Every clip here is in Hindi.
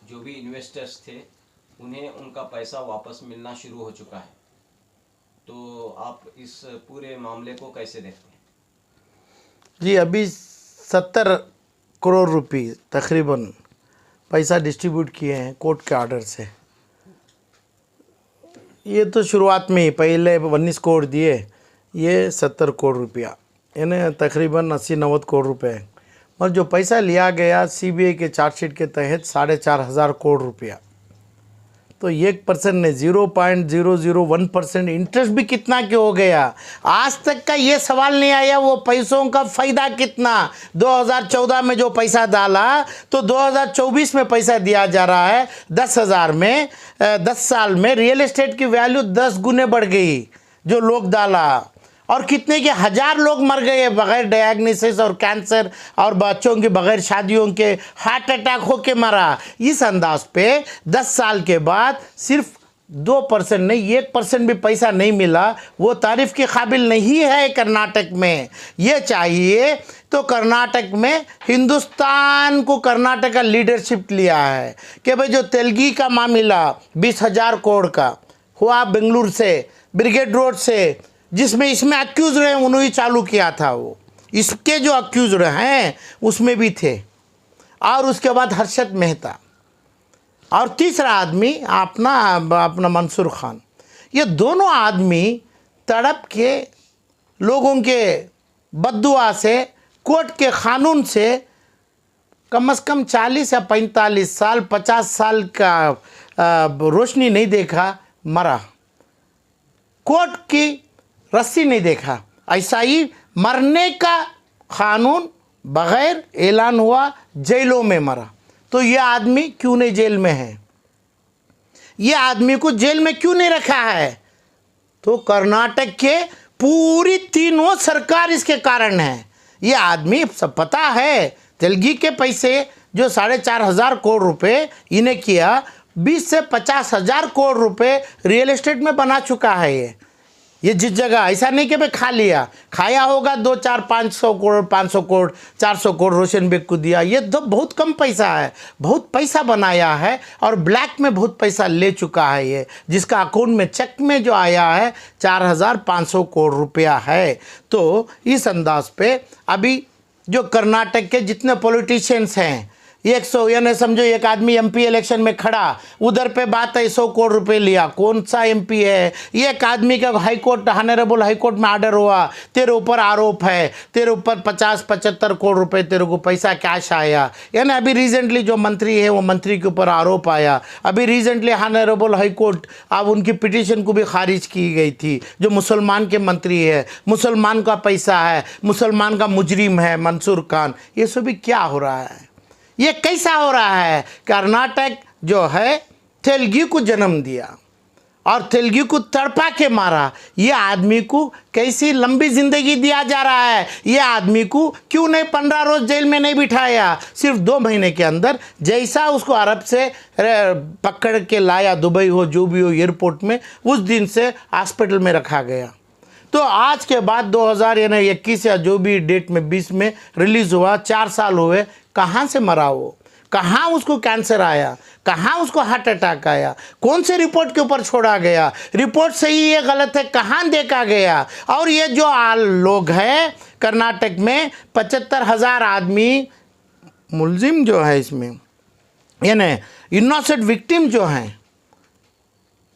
जो भी इन्वेस्टर्स थे उन्हें उनका पैसा वापस मिलना शुरू हो चुका है। तो आप इस पूरे मामले को कैसे देखते हैं? जी, अभी 70 करोड़ रुपये तकरीबन पैसा डिस्ट्रीब्यूट किए हैं कोर्ट के ऑर्डर से। ये तो शुरुआत में ही पहले 19 करोड़ दिए, ये 70 करोड़ रुपया, यानी तकरीबन 80-90 करोड़ रुपए। और जो पैसा लिया गया सीबीआई के चार्जशीट के तहत 4,500 करोड़ रुपया, तो 1% ने 0.001% इंटरेस्ट भी कितना क्यों हो गया? आज तक का ये सवाल नहीं आया वो पैसों का फ़ायदा कितना। 2014 में जो पैसा डाला तो 2024 में पैसा दिया जा रहा है 10,000 में। 10 साल में रियल एस्टेट की वैल्यू 10 गुने बढ़ गई जो लोग डाला, और कितने के हजार लोग मर गए बगैर डायग्नोसिस और कैंसर, और बच्चों के बगैर शादियों के हार्ट अटैक होके मरा। इस अंदाज पे 10 साल के बाद सिर्फ 2% नहीं 1% भी पैसा नहीं मिला, वो तारीफ के काबिल नहीं है कर्नाटक में। ये चाहिए तो कर्नाटक में हिंदुस्तान को कर्नाटक का लीडरशिप लिया है कि भाई जो तेलगी का मामला 20,000 करोड़ का हुआ बेंगलुरु से ब्रिगेड रोड से, जिसमें इसमें अक्यूज रहे उन्होंने चालू किया था, वो इसके जो अक्यूज हैं उसमें भी थे। और उसके बाद हर्षद मेहता और तीसरा आदमी अपना मंसूर खान। ये दोनों आदमी तड़प के लोगों के बद्दुआ से, कोर्ट के कानून से कम से कम 40 या 45 साल 50 साल का रोशनी नहीं देखा, मरा। कोर्ट की रस्सी नहीं देखा, ऐसा ही मरने का कानून बगैर ऐलान हुआ, जेलों में मरा। तो ये आदमी क्यों नहीं जेल में है? ये आदमी को जेल में क्यों नहीं रखा है? तो कर्नाटक के पूरी तीनों सरकार इसके कारण है। ये आदमी सब पता है, तेलगी के पैसे जो 4,500 करोड़ रुपए इन्हें किया, 20 से 50,000 करोड़ रुपए रियल एस्टेट में बना चुका है। ये जिस जगह ऐसा नहीं कि भाई खा लिया, खाया होगा 200-400-500 करोड़, 500 करोड़, 400 करोड़ रोशन बेग को दिया। ये तो बहुत कम पैसा है, बहुत पैसा बनाया है और ब्लैक में बहुत पैसा ले चुका है ये, जिसका अकाउंट में चेक में जो आया है 4,500 करोड़ रुपया है। तो इस अंदाज पे अभी जो कर्नाटक के जितने पॉलिटिशियंस हैं, 100 यानी समझो एक आदमी एमपी इलेक्शन में खड़ा, उधर पे बात है 100 करोड़ रुपए लिया, कौन सा एमपी है? एक आदमी का हाईकोर्ट ऑनरेबल हाईकोर्ट में ऑर्डर हुआ, तेरे ऊपर आरोप है, तेरे ऊपर 50-75 करोड़ रुपए तेरे को पैसा कैश आया। यानी अभी रिसेंटली जो मंत्री है वो मंत्री के ऊपर आरोप आया, अभी रिसेंटली ऑनरेबल हाईकोर्ट अब उनकी पिटीशन को भी खारिज की गई थी। जो मुसलमान के मंत्री है, मुसलमान का पैसा है, मुसलमान का मुजरिम है मंसूर खान। ये सभी क्या हो रहा है? ये कैसा हो रहा है? कर्नाटक जो है तेलगी को जन्म दिया और तेलगी को तड़पा के मारा। ये आदमी को कैसी लंबी जिंदगी दिया जा रहा है? ये आदमी को क्यों नहीं 15 रोज जेल में नहीं बिठाया? सिर्फ 2 महीने के अंदर जैसा उसको अरब से पकड़ के लाया, दुबई हो जो भी हो एयरपोर्ट में, उस दिन से हॉस्पिटल में रखा गया। तो आज के बाद 2021 या जो भी डेट में 20 में रिलीज़ हुआ, 4 साल हुए, कहाँ से मरा वो? कहाँ उसको कैंसर आया? कहाँ उसको हार्ट अटैक आया? कौन से रिपोर्ट के ऊपर छोड़ा गया? रिपोर्ट सही है गलत है कहाँ देखा गया? और ये जो लोग हैं कर्नाटक में 75,000 आदमी मुलजिम जो है इसमें, यानी इनोसेंट विक्टिम जो हैं,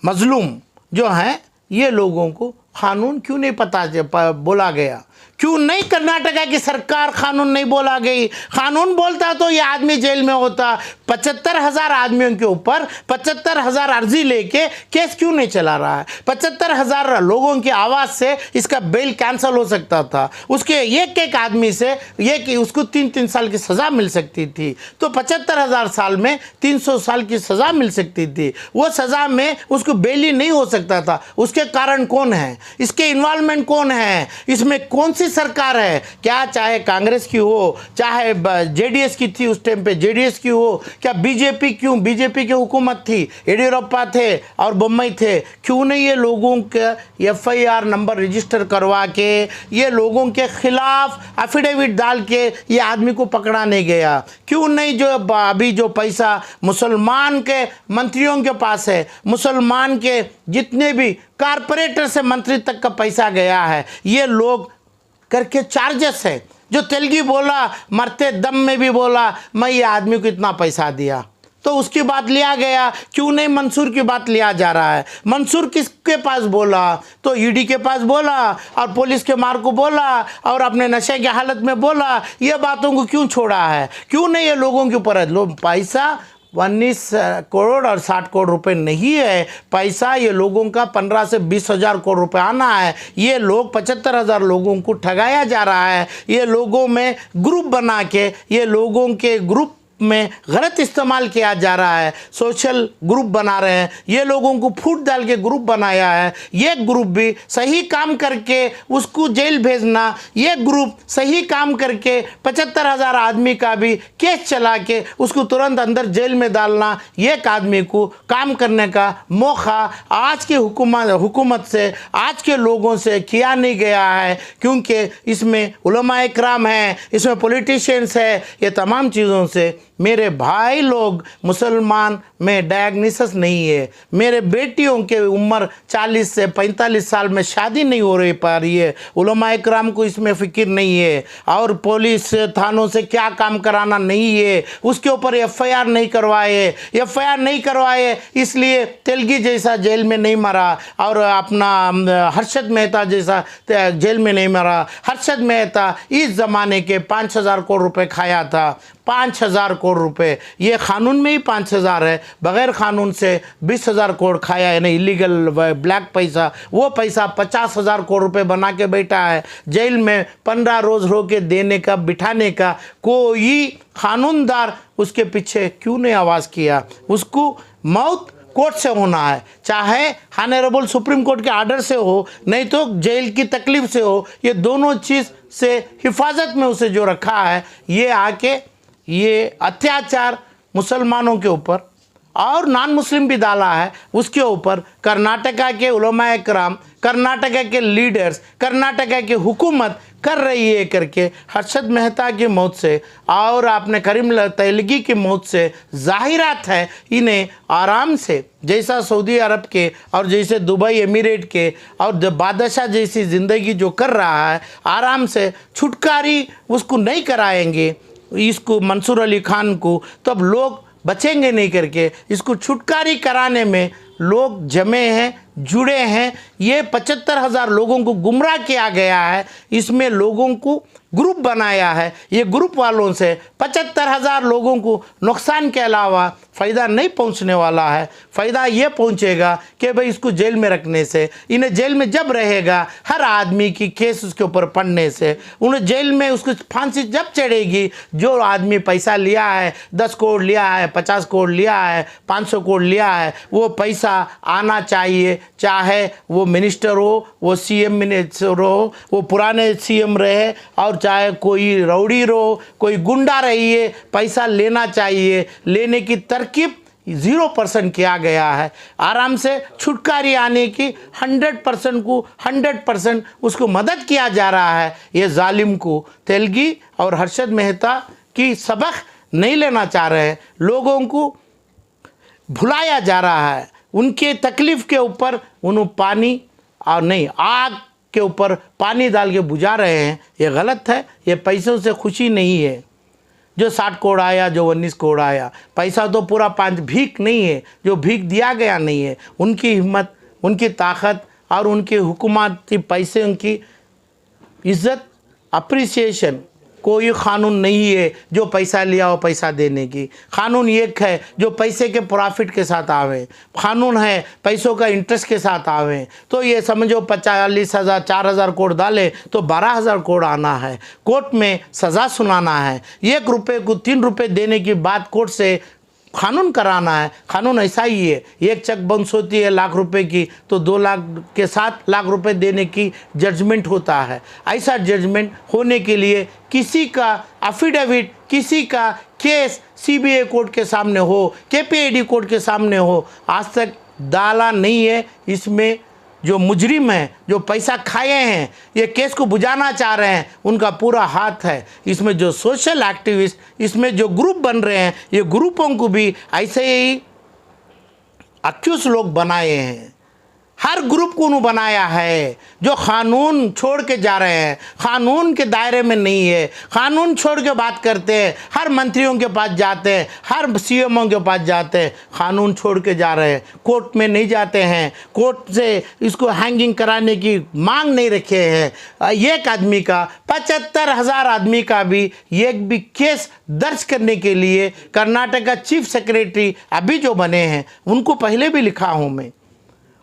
मजलूम जो हैं, ये लोगों को कानून क्यों नहीं पता बोला गया? क्यों नहीं कर्नाटका की सरकार कानून नहीं बोला गई? कानून बोलता तो ये आदमी जेल में होता। 75,000 आदमियों के ऊपर 75,000 अर्जी लेके केस क्यों नहीं चला रहा है? 75,000 लोगों की आवाज़ से इसका बेल कैंसिल हो सकता था। उसके एक आदमी से उसको 3-3 साल की सज़ा मिल सकती थी। तो 75,000 साल में 300 साल की सज़ा मिल सकती थी। वो सज़ा में उसको बेल ही नहीं हो सकता था। उसके कारण कौन है? इसके इन्वॉल्वमेंट कौन है? इसमें कौन कौन सी सरकार है, क्या चाहे कांग्रेस की हो, चाहे जेडीएस की थी उस टाइम पे, जेडीएस की हो, क्या बीजेपी, क्यों बीजेपी की हुकूमत थी, येडियुरप्पा थे और बम्मई थे, क्यों नहीं ये लोगों के एफआईआर नंबर रजिस्टर करवा के ये लोगों के खिलाफ एफिडेविट डाल के ये आदमी को पकड़ा नहीं गया? क्यों नहीं जो अभी जो पैसा मुसलमान के मंत्रियों के पास है, मुसलमान के जितने भी कारपोरेटर से मंत्री तक का पैसा गया है, ये लोग करके चार्जेस है। जो तेलगी बोला, मरते दम में भी बोला मैं ये आदमी को इतना पैसा दिया, तो उसकी बात लिया गया। क्यों नहीं मंसूर की बात लिया जा रहा है? मंसूर किसके पास बोला? तो ईडी के पास बोला और पुलिस के मार को बोला और अपने नशे की हालत में बोला। ये बातों को क्यों छोड़ा है? क्यों नहीं ये लोगों के ऊपर है? लोग पैसा 19 करोड़ और 60 करोड़ रुपए नहीं है पैसा, ये लोगों का 15 से 20 हज़ार करोड़ रुपए आना है। ये लोग 75,000 लोगों को ठगाया जा रहा है। ये लोगों में ग्रुप बना के, ये लोगों के ग्रुप में गलत इस्तेमाल किया जा रहा है। सोशल ग्रुप बना रहे हैं, ये लोगों को फूट डाल के ग्रुप बनाया है। ये ग्रुप भी सही काम करके उसको जेल भेजना, ये ग्रुप सही काम करके 75,000 आदमी का भी केस चला के उसको तुरंत अंदर जेल में डालना, एक आदमी को काम करने का मौका आज के हुकूमत से, आज के लोगों से किया नहीं गया है। क्योंकि इसमें उलमाए किराम हैं, इसमें पॉलिटिशियंस है, ये तमाम चीज़ों से मेरे भाई लोग मुसलमान में डायग्नोसिस नहीं है। मेरे बेटियों के उम्र 40 से 45 साल में शादी नहीं हो रही पा रही है। उलमा इकराम को इसमें फ़िक्र नहीं है और पुलिस थानों से क्या काम कराना नहीं है, उसके ऊपर एफआईआर नहीं करवाए इसलिए तेलगी जैसा जेल में नहीं मरा और अपना हर्षद मेहता जैसा जेल में नहीं मरा। हर्षद मेहता इस ज़माने के 5,000 करोड़ रुपए खाया था, 5,000 करोड़ रुपए। ये कानून में ही 5,000 है, बगैर कानून से 20,000 करोड़ खाया है ना, इलीगल ब्लैक पैसा। वो पैसा 50,000 करोड़ रुपए बना के बैठा है जेल में। 15 रोज रो के देने का, बिठाने का कोई कानूनदार उसके पीछे क्यों नहीं आवाज़ किया? उसको मौत कोर्ट से होना है, चाहे ऑनरेबल सुप्रीम कोर्ट के आर्डर से हो, नहीं तो जेल की तकलीफ से हो। ये दोनों चीज़ से हिफाजत में उसे जो रखा है, ये आके ये अत्याचार मुसलमानों के ऊपर और नॉन मुस्लिम भी डाला है उसके ऊपर। कर्नाटका के उलमा इकराम, कर्नाटका के लीडर्स, कर्नाटका की हुकूमत कर रही है करके हर्षद मेहता की मौत से और आपने करीम तेलगी की मौत से जाहिरात है इन्हें आराम से, जैसा सऊदी अरब के और जैसे दुबई एमिरेट के और बादशाह जैसी ज़िंदगी जो कर रहा है, आराम से छुटकारी उसको नहीं कराएंगे इसको, मंसूर अली खान को, तब लोग बचेंगे नहीं करके इसको छुटकारी कराने में लोग जमे हैं, जुड़े हैं। ये 75,000 लोगों को गुमराह किया गया है, इसमें लोगों को ग्रुप बनाया है। ये ग्रुप वालों से 75,000 लोगों को नुकसान के अलावा फ़ायदा नहीं पहुंचने वाला है। फ़ायदा ये पहुंचेगा कि भाई इसको जेल में रखने से, इन्हें जेल में जब रहेगा हर आदमी की केस उसके ऊपर पड़ने से, उन्हें जेल में उसको फांसी जब चढ़ेगी, जो आदमी पैसा लिया है, 10 करोड़ लिया है, 50 करोड़ लिया है, 500 करोड़ लिया है, वो पैसा आना चाहिए। चाहे वो मिनिस्टर हो, वो सीएम मिनिस्टर हो, वो पुराने सीएम रहे और चाहे कोई रौड़ी रहो, कोई गुंडा रही है, पैसा लेना चाहिए। लेने की तरकीब 0% किया गया है। आराम से छुटकारी आने की 100% उसको मदद किया जा रहा है। ये जालिम को तेलगी और हर्षद मेहता की सबक नहीं लेना चाह रहे हैं, लोगों को भुलाया जा रहा है। उनके तकलीफ़ के ऊपर उन्होंने पानी और नहीं आग के ऊपर पानी डाल के बुझा रहे हैं, ये गलत है। ये पैसों से खुशी नहीं है। जो 60 करोड़ आया, जो 19 करोड़ आया, पैसा तो पूरा 5 भीख नहीं है, जो भीख दिया गया नहीं है। उनकी हिम्मत, उनकी ताकत और उनकी हुकूमती पैसे, उनकी इज़्ज़त, अप्रिसिएशन, कोई कानून नहीं है जो पैसा लिया हो पैसा देने की। कानून एक है जो पैसे के प्रॉफिट के साथ आवे, कानून है पैसों का इंटरेस्ट के साथ आवे। तो ये समझो 40,000 4,000 करोड़ डाले तो 12,000 करोड़ आना है, कोर्ट में सज़ा सुनाना है। 1 रुपये को 3 रुपये देने की बात कोर्ट से कानून कराना है। कानून ऐसा ही है, एक चेक बाउंस होती है लाख रुपए की तो 2 लाख के 7 लाख रुपए देने की जजमेंट होता है। ऐसा जजमेंट होने के लिए किसी का अफिडेविट, किसी का केस सीबीआई कोर्ट के सामने हो, केपीआईडी कोर्ट के सामने हो, आज तक डाला नहीं है। इसमें जो मुजरिम हैं, जो पैसा खाए हैं, ये केस को बुझाना चाह रहे हैं, उनका पूरा हाथ है। इसमें जो सोशल एक्टिविस्ट, इसमें जो ग्रुप बन रहे हैं, ये ग्रुपों को भी ऐसे ही अक्यूज लोग बनाए हैं। हर ग्रुप को उन्होंने बनाया है जो कानून छोड़ के जा रहे हैं, कानून के दायरे में नहीं है, कानून छोड़ के बात करते हैं, हर मंत्रियों के पास जाते हैं, हर सीएमओ के पास जाते हैं, कानून छोड़ के जा रहे हैं, कोर्ट में नहीं जाते हैं, कोर्ट से इसको हैंगिंग कराने की मांग नहीं रखे हैं। एक आदमी का 75,000 आदमी का भी एक भी केस दर्ज करने के लिए कर्नाटक का चीफ सेक्रेटरी अभी जो बने हैं उनको पहले भी लिखा हूँ मैं,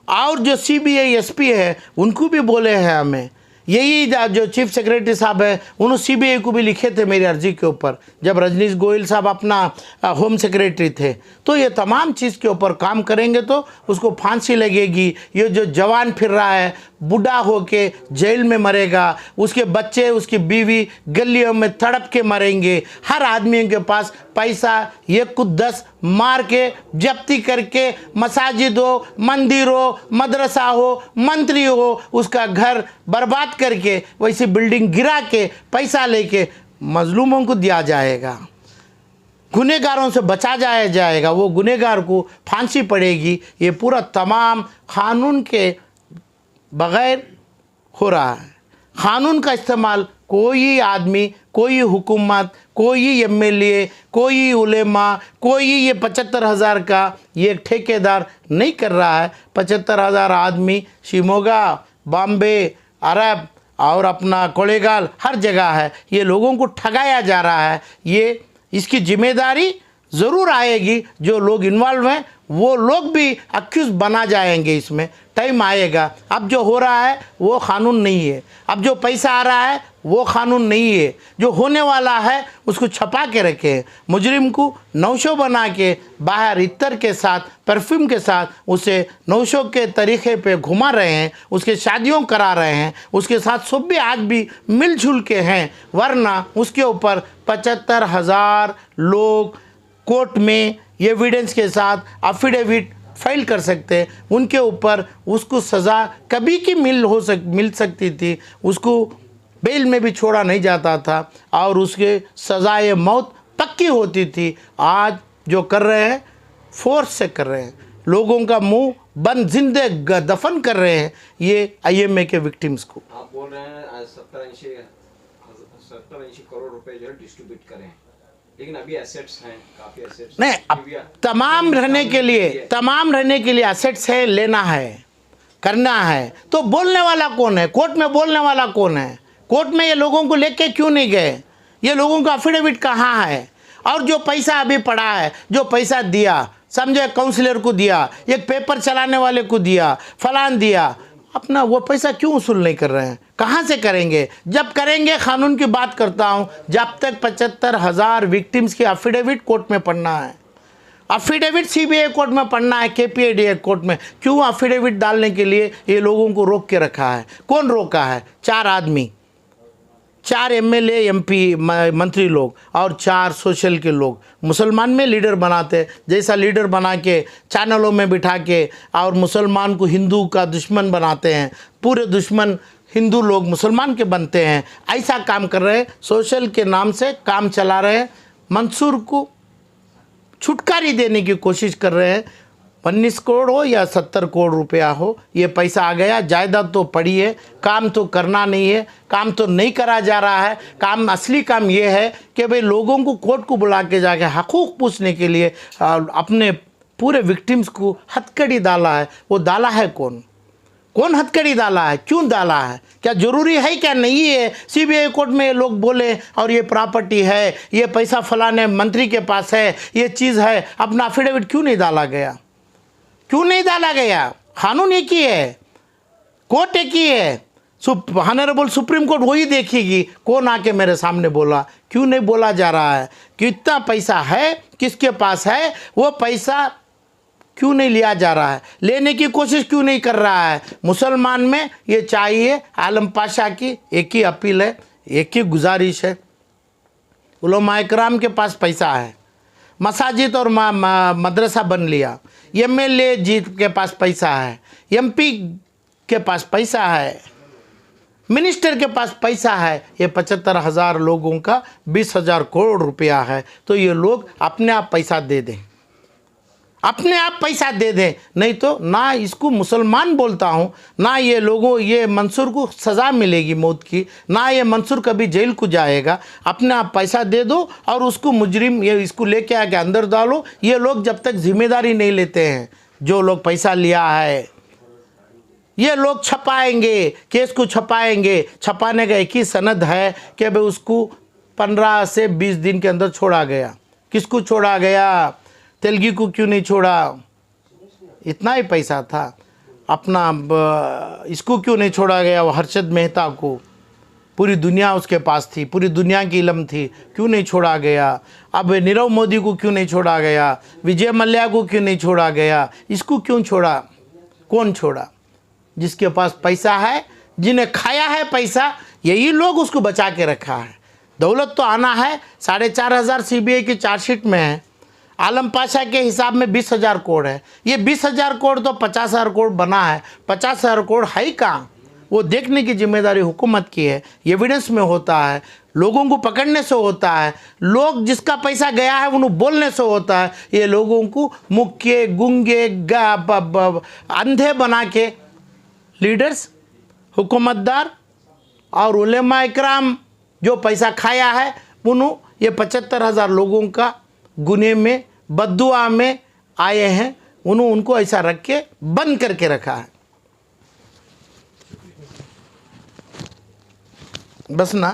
और जो सीबीआई एसपी है उनको भी बोले हैं हमें। यही जो चीफ सेक्रेटरी साहब है उन्होंने सीबीआई को भी लिखे थे मेरी अर्जी के ऊपर, जब रजनीश गोयल साहब अपना होम सेक्रेटरी थे। तो ये तमाम चीज़ के ऊपर काम करेंगे तो उसको फांसी लगेगी। ये जो जवान फिर रहा है बूढ़ा होके जेल में मरेगा, उसके बच्चे, उसकी बीवी गलियों में तड़प के मरेंगे। हर आदमी के पास पैसा 1 को 10 मार के जब्ती करके मसाजिद हो, मंदिर हो, मदरसा हो, मंत्री हो, उसका घर बर्बाद करके वैसी बिल्डिंग गिरा के पैसा लेके मजलूमों को दिया जाएगा, गुनहगारों से बचा जाएगा, वो गुनहगार को फांसी पड़ेगी। ये पूरा तमाम कानून के बगैर हो रहा है। कानून का इस्तेमाल कोई आदमी, कोई हुकूमत, कोई एमएलए, कोई उलेमा, कोई ये 75,000 का ये ठेकेदार नहीं कर रहा है। 75,000 आदमी शिमोगा, बॉम्बे, अरब और अपना कोलेगाल हर जगह है, ये लोगों को ठगाया जा रहा है। ये इसकी जिम्मेदारी ज़रूर आएगी, जो लोग इन्वॉल्व हैं वो लोग भी अक्यूज बना जाएंगे। इसमें टाइम आएगा। अब जो हो रहा है वो कानून नहीं है, अब जो पैसा आ रहा है वो कानून नहीं है, जो होने वाला है उसको छपा के रखे। मुजरिम को नौशो बना के बाहर इत्तर के साथ, परफ्यूम के साथ उसे नौशो के तरीक़े पे घुमा रहे हैं, उसके शादियों करा रहे हैं, उसके साथ सब भी आज भी मिलजुल के हैं। वरना उसके ऊपर 75,000 लोग कोर्ट में एविडेंस के साथ अफिडेविट फाइल कर सकते हैं, उनके ऊपर उसको सज़ा कभी की मिल सकती थी। उसको बेल में भी छोड़ा नहीं जाता था और उसके सज़ाए मौत पक्की होती थी। आज जो कर रहे हैं फोर्स से कर रहे हैं, लोगों का मुंह बंद जिंदे दफन कर रहे हैं ये आईएमए के विक्टिम्स को। आप बोल रहे हैं 70-80 करोड़ रुपए जो है डिस्ट्रीब्यूट करें, लेकिन अभी एसेट्स हैं, काफ़ी एसेट्स नहीं, अब तमाम रहने के लिए एसेट्स है, लेना है, करना है। तो बोलने वाला कौन है? कोर्ट में बोलने वाला कौन है? कोर्ट में ये लोगों को लेके क्यों नहीं गए? ये लोगों का अफिडेविट कहाँ है? और जो पैसा अभी पड़ा है, जो पैसा दिया, समझे काउंसलर को दिया, एक पेपर चलाने वाले को दिया, फलान दिया, अपना वो पैसा क्यों वसूल नहीं कर रहे हैं? कहाँ से करेंगे? जब करेंगे, कानून की बात करता हूँ, जब तक 75,000 विक्टिम्स की अफिडेविट कोर्ट में पढ़ना है, अफिडेविट सीबीआई कोर्ट में पढ़ना है, केपीआईडी कोर्ट में। क्यों अफिडेविट डालने के लिए ये लोगों को रोक के रखा है? कौन रोका है? 4 आदमी, 4 एमएलए, एमपी, मंत्री लोग और 4 सोशल के लोग मुसलमान में लीडर बनाते, जैसा लीडर बना के चैनलों में बिठा के और मुसलमान को हिंदू का दुश्मन बनाते हैं। पूरे दुश्मन हिंदू लोग मुसलमान के बनते हैं। ऐसा काम कर रहे हैं, सोशल के नाम से काम चला रहे हैं, मंसूर को छुटकारी देने की कोशिश कर रहे हैं। 19 करोड़ हो या 70 करोड़ रुपया हो, ये पैसा आ गया, जायदाद तो पड़ी है, काम तो करना नहीं है, काम तो नहीं करा जा रहा है। काम, असली काम ये है कि भाई लोगों को कोर्ट को बुला के जाके हकूक़ पूछने के लिए अपने पूरे विक्टिम्स को हथकड़ी डाला है। वो डाला है कौन? कौन हथकड़ी डाला है? क्यों डाला है? क्या ज़रूरी है? क्या नहीं है? सीबीआई कोर्ट में लोग बोले और ये प्रॉपर्टी है, ये पैसा फलाने मंत्री के पास है, ये चीज़ है, अपना अफिडेविट क्यों नहीं डाला गया? क्यों नहीं डाला गया? कानून एक ही है, कोर्ट एक ही है, ऑनरेबल सुप्रीम कोर्ट वही देखेगी कौन आके मेरे सामने बोला, क्यों नहीं बोला जा रहा है कि इतना पैसा है, किसके पास है, वो पैसा क्यों नहीं लिया जा रहा है, लेने की कोशिश क्यों नहीं कर रहा है। मुसलमान में ये चाहिए, आलम पाशा की एक ही अपील है, एक ही गुजारिश है, उलमा इकराम के पास पैसा है, मसाजिद और मदरसा बन लिया, एमएलए जी के पास पैसा है, एमपी के पास पैसा है, मिनिस्टर के पास पैसा है, ये 75,000 लोगों का 20,000 करोड़ रुपया है। तो ये लोग अपने आप पैसा दे दें, अपने आप पैसा दे दें, नहीं तो ना इसको मुसलमान बोलता हूँ, ना ये लोगों ये मंसूर को सज़ा मिलेगी मौत की, ना ये मंसूर कभी जेल को जाएगा। अपने आप पैसा दे दो और उसको मुजरिम ये इसको लेके आके अंदर डालो। ये लोग जब तक जिम्मेदारी नहीं लेते हैं, जो लोग पैसा लिया है, ये लोग छपाएंगे, केस को छपाएंगे। छपाने का एक ही सनद है कि भाई उसको 15 से 20 दिन के अंदर छोड़ा गया। किसको छोड़ा गया? तेलगी को क्यों नहीं छोड़ा? इतना ही पैसा था। अपना इसको क्यों नहीं छोड़ा गया? वो हर्षद मेहता को, पूरी दुनिया उसके पास थी, पूरी दुनिया की इल्म थी, क्यों नहीं छोड़ा गया? अब नीरव मोदी को क्यों नहीं छोड़ा गया? विजय मल्ल्या को क्यों नहीं छोड़ा गया? इसको क्यों छोड़ा? कौन छोड़ा? जिसके पास पैसा है, जिन्हें खाया है पैसा, यही लोग उसको बचा के रखा है। दौलत तो आना है। 4,500 सीबीआई की चार्जशीट में है। आलम पाशा के हिसाब में 20,000 करोड़ है। ये 20,000 करोड़ तो 50,000 करोड़ बना है। 50,000 करोड़ है ही कहाँ? वो देखने की जिम्मेदारी हुकूमत की है। एविडेंस में होता है, लोगों को पकड़ने से होता है, लोग जिसका पैसा गया है उन्हें बोलने से होता है। ये लोगों को मुक्के गूंगे अंधे बना के लीडर्स, हुकूमतदार और उलेमा इकराम जो पैसा खाया है, उन्होंने ये 75,000 लोगों का गुने में, बद्दुआ में आए हैं। उन्होंने उनको ऐसा रख के बंद करके रखा है। बस ना।